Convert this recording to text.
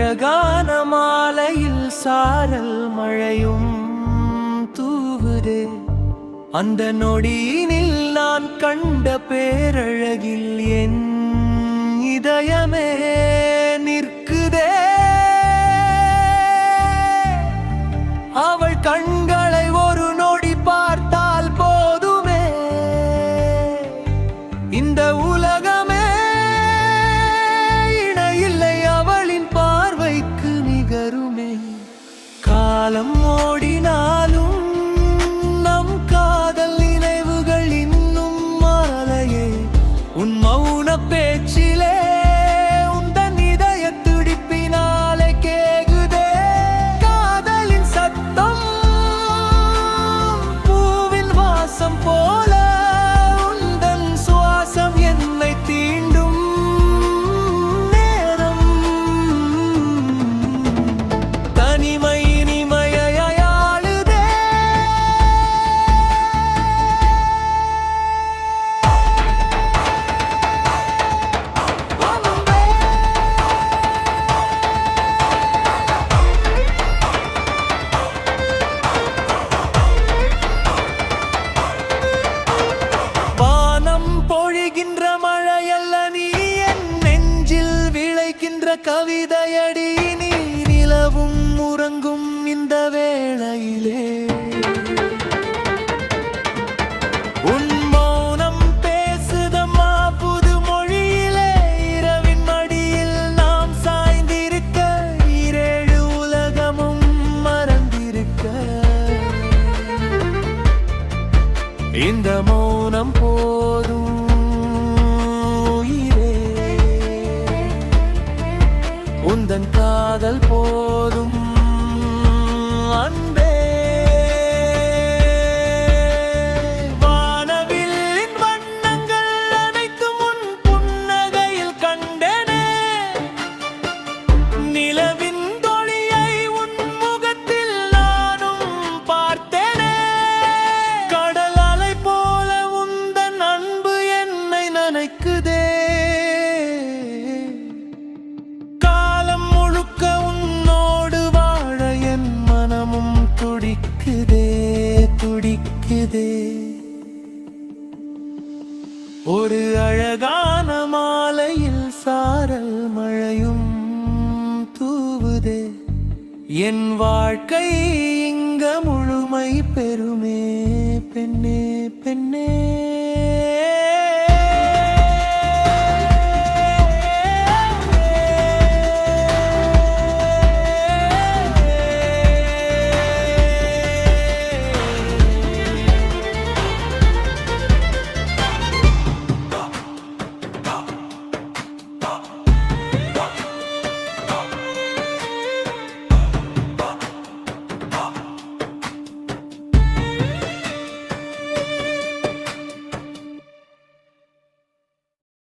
அழகான மாலையில் சாரல் மழையும் தூவுதே. அந்த நொடியினில் நான் கண்ட பேரழகில் என் இதயமே நிற்குதே. அவள் கண்களை ஒரு நொடி பார்த்தால் போதுமே, இந்த உலகமே இணையில்லை அவளின் பார்வைக்கு நிகருமே. காலம் ஓடினாலும் நம் காதல் நினைவுகள் இன்னும் மாலையே. உன் மௌன பேச்சிலே உந்தன் இதய துடிப்பினாலே கேகுதே. காதலின் சத்தம் பூவின் வாசம் போல உந்தன் சுவாசம் என்னை தீண்டும் நேரம். தனிமை இனிமையாளுதே. வானம் பொழிகின்ற மழையல்ல நீ, என் நெஞ்சில் விளைக்கின்ற கவிதையடி நீ. நிலவும் உறங்கும் இந்த வேளையிலே உன் மௌனம் பேசுதம்மா புது மொழியிலே. இரவின் மடியில் நாம் சாய்ந்திருக்க, ஈரேழு உலகமும் மறந்திருக்க. இந்த மௌனம் போதும் உயிரே, உந்தன் காதல் போதும் அன்பே. வானவில்லின் வண்ணங்கள் அனைத்தும் உன் புன்னகையில் கண்டேனே. நிலவின் தொழியை உன் முகத்தில் நானும் பார்த்தேனே. கடல் அலை போல உந்தன் அன்பு என்னை நனைக்குதே. காலம் முழுக்க உன்னோடு வாழ என் மனமும் துடிக்குதே துடிக்குதே. ஒரு அழகான மாலையில் சாரல் மழையும் தூவுதே. என் வாழ்க்கை இங்க முழுமை பெறுமே பெண்ணே பெண்ணே.